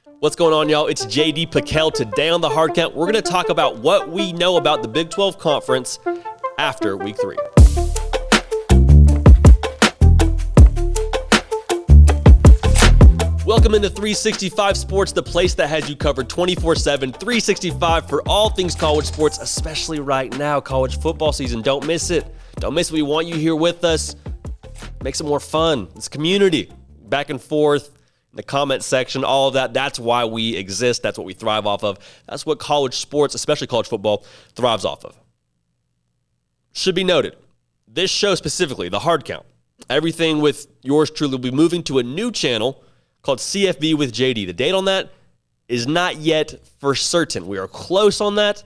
What's going on, y'all? It's JD Piquel. Today on the Hard Count, we're going to talk about what we know about the Big 12 Conference after Week 3. Welcome into 365 Sports, the place that has you covered 24/7, 365 for all things college sports, especially right now, college football season. Don't miss it. Don't miss it. We want you here with us. Makes it more fun. It's community. Back and forth. The comment section, all of that, that's why we exist. That's what we thrive off of. That's what college sports, especially college football, thrives off of. Should be noted, this show specifically, the Hard Count, everything with yours truly will be moving to a new channel called CFB with JD. The date on that is not yet for certain. We are close on that.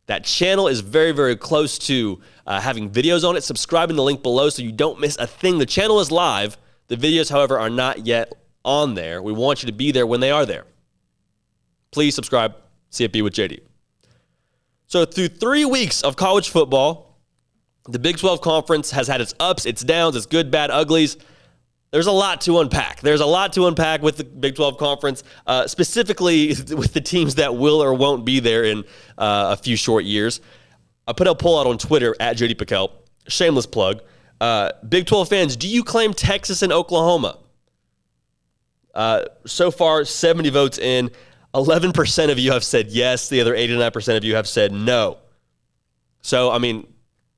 That channel is very, very close to having videos on it. Subscribe in the link below so you don't miss a thing. The channel is live. The videos, however, are not yet on there. We want you to be there when they are there. Please subscribe, CFB with JD. So through 3 weeks of college football, the Big 12 Conference has had its ups, its downs, its good, bad, uglies. There's a lot to unpack. There's a lot to unpack with the Big 12 Conference, specifically with the teams that will or won't be there in a few short years. I put a poll out on Twitter at JD Piquel. Shameless plug. Big 12 fans, do you claim Texas and Oklahoma? So far, 70 votes in. 11% of you have said yes. The other 89% of you have said no. So, I mean,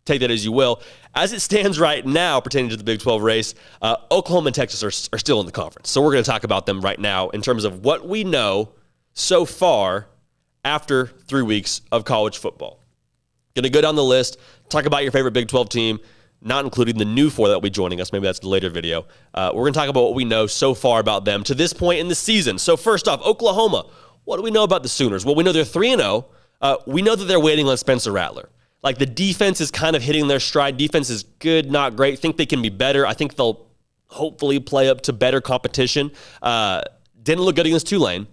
take that as you will. As it stands right now, pertaining to the Big 12 race, Oklahoma and Texas are still in the conference. So we're going to talk about them right now in terms of what we know so far after 3 weeks of college football. Going to go down the list, talk about your favorite Big 12 team, not including the new four that will be joining us. Maybe that's the later video. We're going to talk about what we know so far about them to this point in the season. So first off, Oklahoma. What do we know about the Sooners? Well, we know they're 3-0. We know that they're waiting on Spencer Rattler. Like, the defense is kind of hitting their stride. Defense is good, not great. Think they can be better. I think they'll hopefully play up to better competition. Didn't look good against Tulane.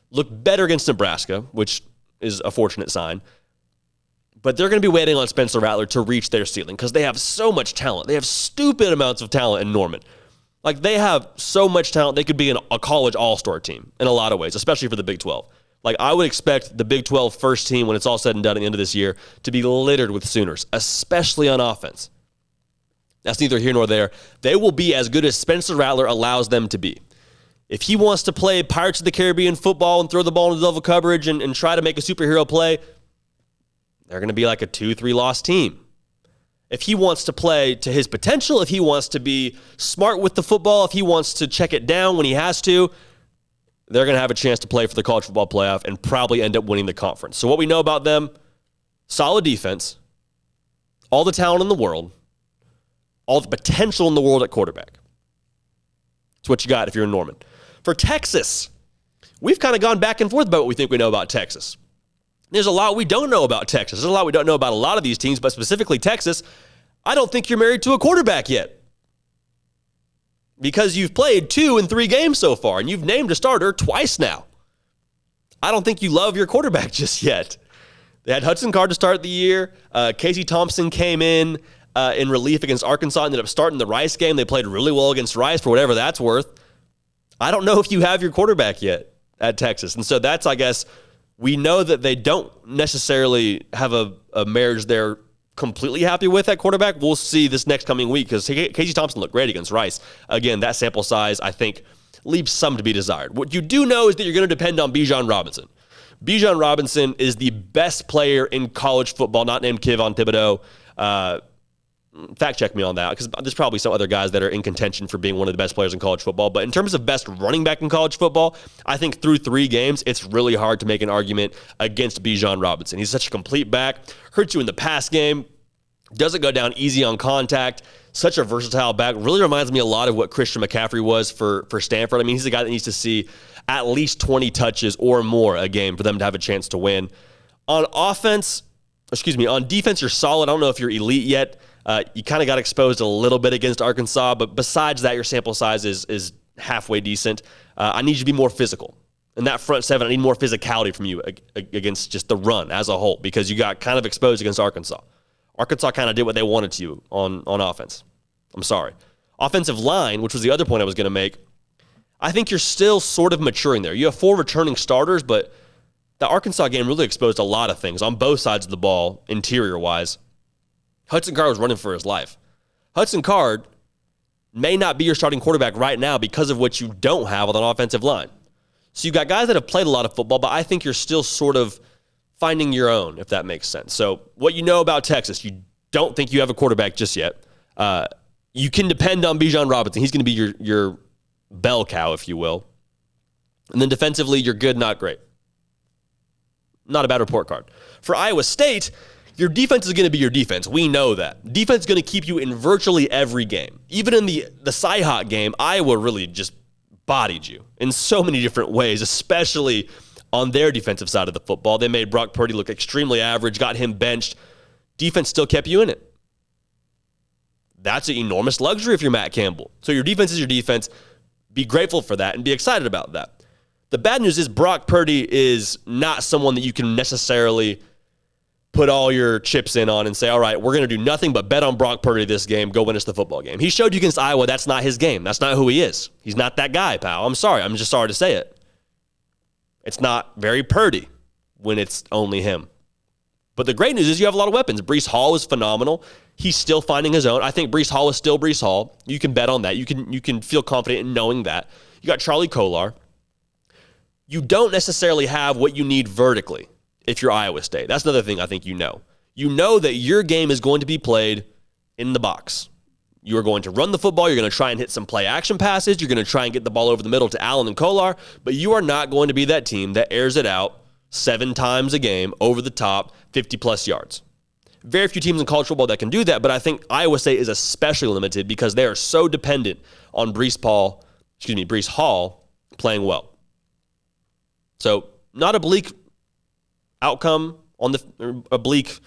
Looked better against Nebraska, which is a fortunate sign. But they're going to be waiting on Spencer Rattler to reach their ceiling because they have so much talent. They have stupid amounts of talent in Norman. Like, they have so much talent, they could be a college all-star team in a lot of ways, especially for the Big 12. Like, I would expect the Big 12 first team, when it's all said and done at the end of this year, to be littered with Sooners, especially on offense. That's neither here nor there. They will be as good as Spencer Rattler allows them to be. If he wants to play Pirates of the Caribbean football and throw the ball into double coverage and try to make a superhero play, they're going to be like a 2-3 loss team. If he wants to play to his potential, if he wants to be smart with the football, if he wants to check it down when he has to, they're going to have a chance to play for the college football playoff and probably end up winning the conference. So what we know about them, solid defense, all the talent in the world, all the potential in the world at quarterback. That's what you got if you're in Norman. For Texas, we've kind of gone back and forth about what we think we know about Texas. There's a lot we don't know about Texas. There's a lot we don't know about a lot of these teams, but specifically Texas, I don't think you're married to a quarterback yet. Because you've played 2 in 3 games so far, and you've named a starter twice now. I don't think you love your quarterback just yet. They had Hudson Card to start the year. Casey Thompson came in relief against Arkansas, ended up starting the Rice game. They played really well against Rice for whatever that's worth. I don't know if you have your quarterback yet at Texas. And so that's, I guess, we know that they don't necessarily have a marriage they're completely happy with at quarterback. We'll see this next coming week because Casey Thompson looked great against Rice. Again, that sample size, I think, leaves some to be desired. What you do know is that you're going to depend on Bijan Robinson. Bijan Robinson is the best player in college football, not named Kayvon Thibodeau. Fact check me on that, because there's probably some other guys that are in contention for being one of the best players in college football. But in terms of best running back in college football, I think through 3 games, it's really hard to make an argument against Bijan Robinson. He's such a complete back, hurts you in the pass game, doesn't go down easy on contact, such a versatile back. Really reminds me a lot of what Christian McCaffrey was for Stanford. I mean, he's a guy that needs to see at least 20 touches or more a game for them to have a chance to win. On defense, you're solid. I don't know if you're elite yet. You kind of got exposed a little bit against Arkansas, but besides that, your sample size is halfway decent. I need you to be more physical. In that front 7, I need more physicality from you against just the run as a whole, because you got kind of exposed against Arkansas. Arkansas kind of did what they wanted to you on offense. I'm sorry. Offensive line, which was the other point I was going to make, I think you're still sort of maturing there. You have 4 returning starters, but the Arkansas game really exposed a lot of things on both sides of the ball, interior-wise. Hudson Card was running for his life. Hudson Card may not be your starting quarterback right now because of what you don't have on an offensive line. So you've got guys that have played a lot of football, but I think you're still sort of finding your own, if that makes sense. So what you know about Texas, you don't think you have a quarterback just yet. You can depend on Bijan Robinson. He's going to be your bell cow, if you will. And then defensively, you're good, not great. Not a bad report card. For Iowa State, your defense is going to be your defense. We know that. Defense is going to keep you in virtually every game. Even in the Cyhawk game, Iowa really just bodied you in so many different ways, especially on their defensive side of the football. They made Brock Purdy look extremely average, got him benched. Defense still kept you in it. That's an enormous luxury if you're Matt Campbell. So your defense is your defense. Be grateful for that and be excited about that. The bad news is Brock Purdy is not someone that you can necessarily put all your chips in on and say, all right, we're going to do nothing but bet on Brock Purdy this game, go win us the football game. He showed you against Iowa that's not his game. That's not who he is. He's not that guy, pal. I'm sorry. I'm just sorry to say it. It's not very Purdy when it's only him. But the great news is you have a lot of weapons. Breece Hall is phenomenal. He's still finding his own. I think Breece Hall is still Breece Hall. You can bet on that. You can feel confident in knowing that. You got Charlie Kolar. You don't necessarily have what you need vertically if you're Iowa State. That's another thing I think you know. You know that your game is going to be played in the box. You are going to run the football. You're going to try and hit some play action passes. You're going to try and get the ball over the middle to Allen and Kolar. But you are not going to be that team that airs it out 7 times a game over the top, 50-plus yards. Very few teams in college football that can do that, but I think Iowa State is especially limited because they are so dependent on Breece Hall playing well. So not a bleak outcome on a bleak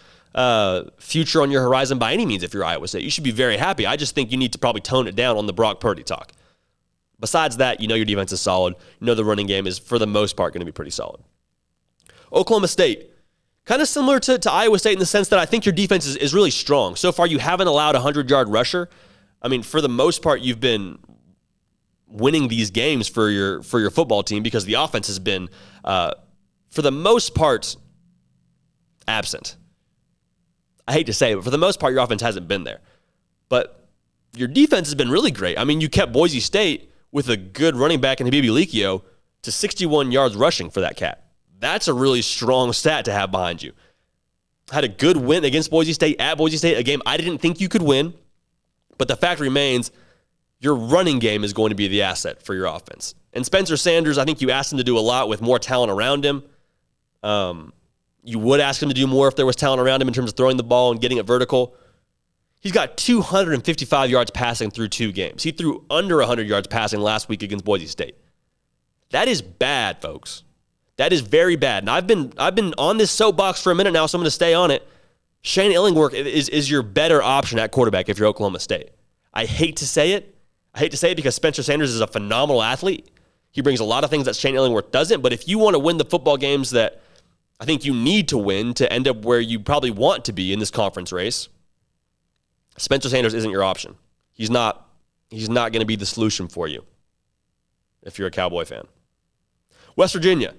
future on your horizon by any means if you're Iowa State. You should be very happy. I just think you need to probably tone it down on the Brock Purdy talk. Besides that, you know your defense is solid. You know the running game is, for the most part, going to be pretty solid. Oklahoma State, kind of similar to Iowa State in the sense that I think your defense is really strong. So far, you haven't allowed a 100-yard rusher. I mean, for the most part, you've been winning these games for your football team because the offense has been, for the most part, absent. I hate to say it, but for the most part, your offense hasn't been there. But your defense has been really great. I mean, you kept Boise State with a good running back in Habibi Likio to 61 yards rushing for that cat. That's a really strong stat to have behind you. Had a good win against Boise State at Boise State, a game I didn't think you could win. But the fact remains, your running game is going to be the asset for your offense. And Spencer Sanders, I think you asked him to do a lot with more talent around him. You would ask him to do more if there was talent around him in terms of throwing the ball and getting it vertical. He's got 255 yards passing through 2 games. He threw under 100 yards passing last week against Boise State. That is bad, folks. That is very bad. And I've been on this soapbox for a minute now, so I'm going to stay on it. Shane Illingworth is your better option at quarterback if you're Oklahoma State. I hate to say it. I hate to say it because Spencer Sanders is a phenomenal athlete. He brings a lot of things that Shane Illingworth doesn't. But if you want to win the football games that I think you need to win to end up where you probably want to be in this conference race, Spencer Sanders isn't your option. He's not going to be the solution for you if you're a Cowboy fan. West Virginia.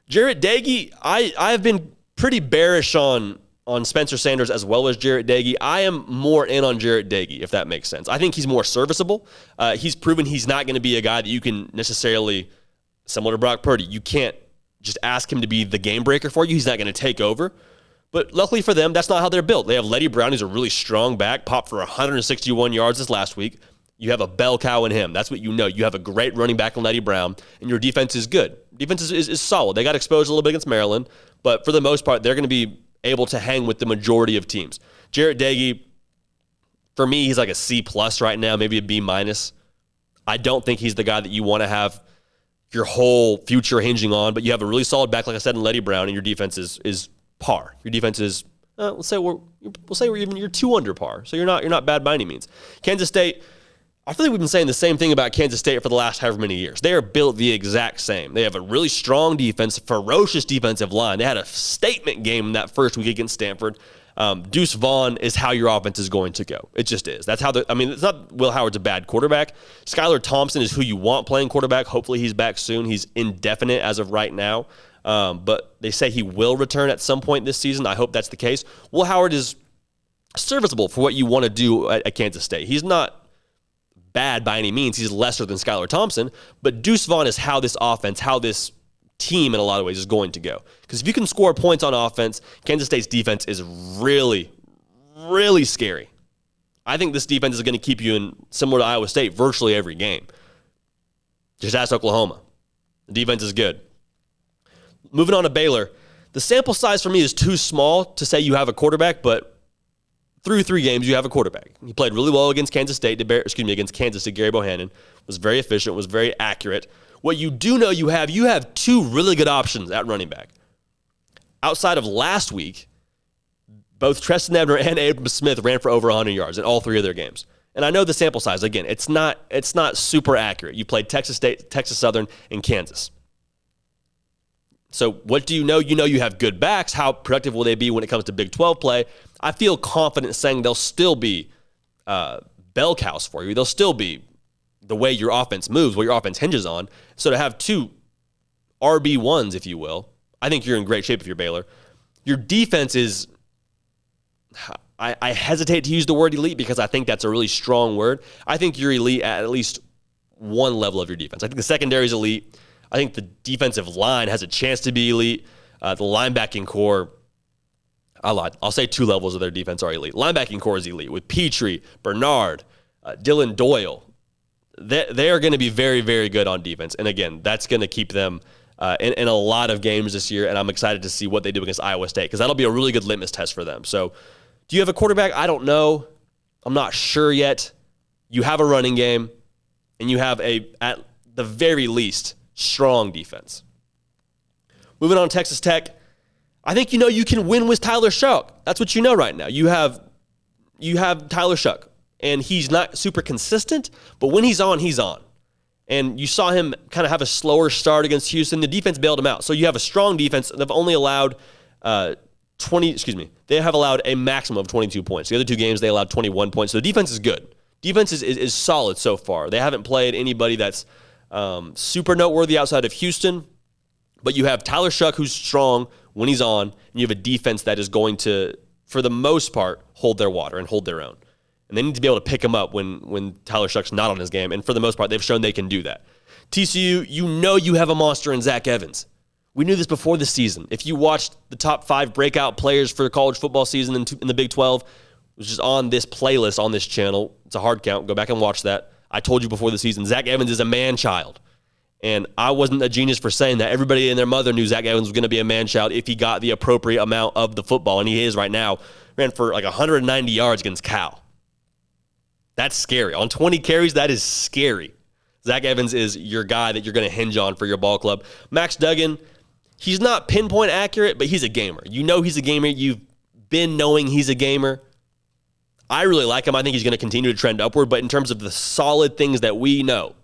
Jarrett Doege, I've been pretty bearish on Spencer Sanders as well as Jarrett Doege. I am more in on Jarrett Doege, if that makes sense. I think he's more serviceable. He's proven he's not going to be a guy that you can necessarily, similar to Brock Purdy, you can't just ask him to be the game breaker for you. He's not going to take over. But luckily for them, that's not how they're built. They have Letty Brown, who's a really strong back, popped for 161 yards this last week. You have a bell cow in him. That's what you know. You have a great running back in Letty Brown, and your defense is good. Defense is solid. They got exposed a little bit against Maryland, but for the most part, they're going to be able to hang with the majority of teams. Jarrett Doege, for me, he's like a C+ right now, maybe a B-. I don't think he's the guy that you want to have your whole future hinging on, but you have a really solid back, like I said, in Letty Brown, and your defense is par. Your defense is, we'll say you're 2 under par, so you're not bad by any means. Kansas State, I feel like we've been saying the same thing about Kansas State for the last however many years. They are built the exact same. They have a really strong defense, ferocious defensive line. They had a statement game in that first week against Stanford. Deuce Vaughn is how your offense is going to go. It just is. That's how it's not Will Howard's a bad quarterback. Skylar Thompson is who you want playing quarterback. Hopefully he's back soon. He's indefinite as of right now. But they say he will return at some point this season. I hope that's the case. Will Howard is serviceable for what you want to do at Kansas State. He's not bad by any means. He's lesser than Skylar Thompson. But Deuce Vaughn is how this offense, how this team in a lot of ways is going to go. Because if you can score points on offense, Kansas State's defense is really, really scary. I think this defense is going to keep you in, similar to Iowa State, virtually every game. Just ask Oklahoma. The defense is good. Moving on to Baylor. The sample size for me is too small to say you have a quarterback, but through 3 games, you have a quarterback. He played really well against Kansas State, against Kansas State. Gary Bohannon was very efficient, was very accurate. What you do know you have 2 really good options at running back. Outside of last week, both Treston Ebner and Abram Smith ran for over 100 yards in all 3 of their games. And I know the sample size, again, it's not super accurate. You played Texas State, Texas Southern, and Kansas. So what do you know? You know you have good backs. How productive will they be when it comes to Big 12 play? I feel confident saying they'll still be bell cows for you. They'll still be the way your offense moves, what your offense hinges on. So to have 2 RB1s, if you will, I think you're in great shape if you're Baylor. Your defense is, I hesitate to use the word elite because I think that's a really strong word. I think you're elite at least one level of your defense. I think the secondary is elite. I think the defensive line has a chance to be elite. The linebacking core, I lied. I'll say 2 levels of their defense are elite. Linebacking core is elite with Petrie, Bernard, Dylan Doyle. They are going to be very, very good on defense. And again, that's going to keep them in a lot of games this year. And I'm excited to see what they do against Iowa State because that'll be a really good litmus test for them. So do you have a quarterback? I don't know. I'm not sure yet. You have a running game, and you have at the very least, strong defense. Moving on to Texas Tech, I think you can win with Tyler Shough. That's what you know right now. You have Tyler Shough, and he's not super consistent, but when he's on, he's on. And you saw him kind of have a slower start against Houston. The defense bailed him out. So you have a strong defense. They've only allowed they have allowed a maximum of 22 points. The other 2 games, they allowed 21 points. So the defense is good. Defense is solid so far. They haven't played anybody that's super noteworthy outside of Houston, but you have Tyler Shough, who's strong when he's on, and you have a defense that is going to, for the most part, hold their water and hold their own. And they need to be able to pick him up when Tyler Shuck's not on his game, and for the most part, they've shown they can do that. TCU, you have a monster in Zach Evans. We knew this before the season. If you watched the top 5 breakout players for college football season in the Big 12, which is on this playlist on this channel, it's a hard count. Go back and watch that. I told you before the season, Zach Evans is a man-child. And I wasn't a genius for saying that. Everybody and their mother knew Zach Evans was going to be a man-child if he got the appropriate amount of the football, and he is right now. Ran for like 190 yards against Cal. That's scary. On 20 carries, that is scary. Zach Evans is your guy that you're going to hinge on for your ball club. Max Duggan, he's not pinpoint accurate, but he's a gamer. You know he's a gamer. You've been knowing he's a gamer. I really like him. I think he's going to continue to trend upward. But in terms of the solid things that we know,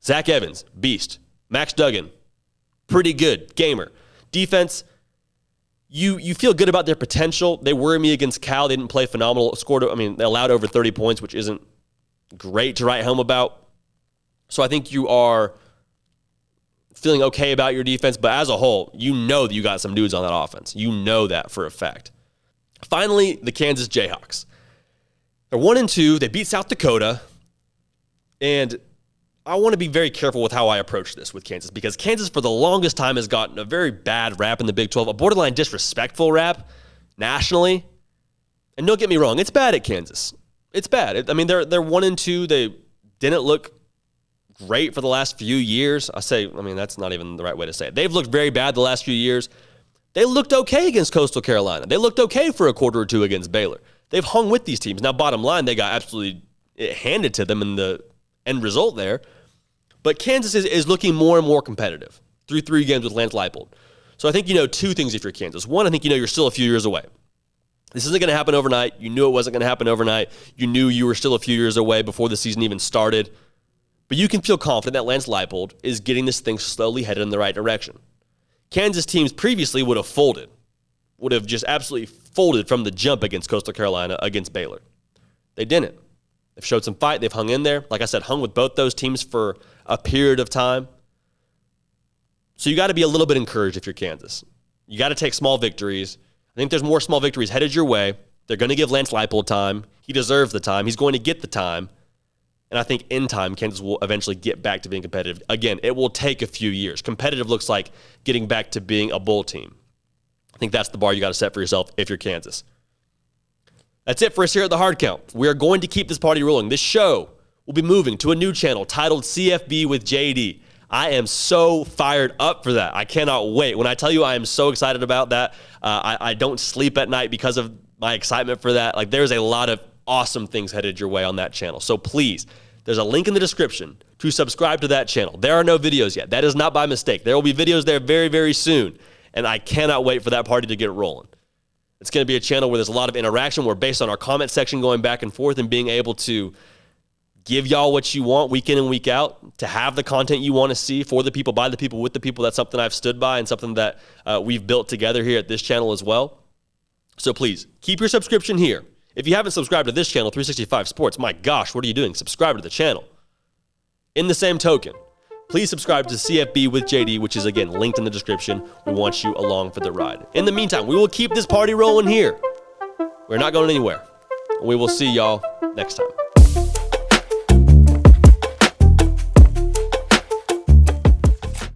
Zach Evans, beast. Max Duggan, pretty good gamer. Defense, you feel good about their potential. They worry me against Cal. They didn't play phenomenal. They allowed over 30 points, which isn't great to write home about. So I think you are feeling okay about your defense. But as a whole, you know that you got some dudes on that offense. You know that for a fact. Finally, the Kansas Jayhawks. They're 1-2. They beat South Dakota. And I want to be very careful with how I approach this with Kansas because Kansas for the longest time has gotten a very bad rap in the Big 12, a borderline disrespectful rap nationally. And don't get me wrong, it's bad at Kansas. It's bad. They're 1-2. They didn't look great for the last few years. That's not even the right way to say it. They've looked very bad the last few years. They looked okay against Coastal Carolina. They looked okay for a quarter or 2 against Baylor. They've hung with these teams. Now, bottom line, they got absolutely handed to them in the end result there. But Kansas is looking more and more competitive through 3 games with Lance Leipold. So I think 2 things if you're Kansas. One, I think you're still a few years away. This isn't going to happen overnight. You knew it wasn't going to happen overnight. You knew you were still a few years away before the season even started. But you can feel confident that Lance Leipold is getting this thing slowly headed in the right direction. Kansas teams previously would have folded. would have just absolutely folded from the jump against Coastal Carolina, against Baylor. They didn't. They've showed some fight. They've hung in there. Like I said, hung with both those teams for a period of time. So you got to be a little bit encouraged if you're Kansas. You got to take small victories. I think there's more small victories headed your way. They're going to give Lance Leipold time. He deserves the time. He's going to get the time. And I think in time, Kansas will eventually get back to being competitive. Again, it will take a few years. Competitive looks like getting back to being a bowl team. I think that's the bar you got to set for yourself if you're Kansas. That's it for us here at the Hard Count. We are going to keep this party rolling. This show will be moving to a new channel titled CFB with JD. I am so fired up for that. I cannot wait. When I tell you I am so excited about that, I don't sleep at night because of my excitement for that. Like, there's a lot of awesome things headed your way on that channel. So please, there's a link in the description to subscribe to that channel. There are no videos yet. That is not by mistake. There will be videos there very, very soon. And I cannot wait for that party to get rolling. It's going to be a channel where there's a lot of interaction. We're based on our comment section going back and forth and being able to give y'all what you want week in and week out, to have the content you want to see for the people, by the people, with the people. That's something I've stood by and something that we've built together here at this channel as well. So please, keep your subscription here. If you haven't subscribed to this channel, 365 Sports, my gosh, what are you doing? Subscribe to the channel. In the same token, please subscribe to CFB with JD, which is, again, linked in the description. We want you along for the ride. In the meantime, we will keep this party rolling here. We're not going anywhere. We will see y'all next time.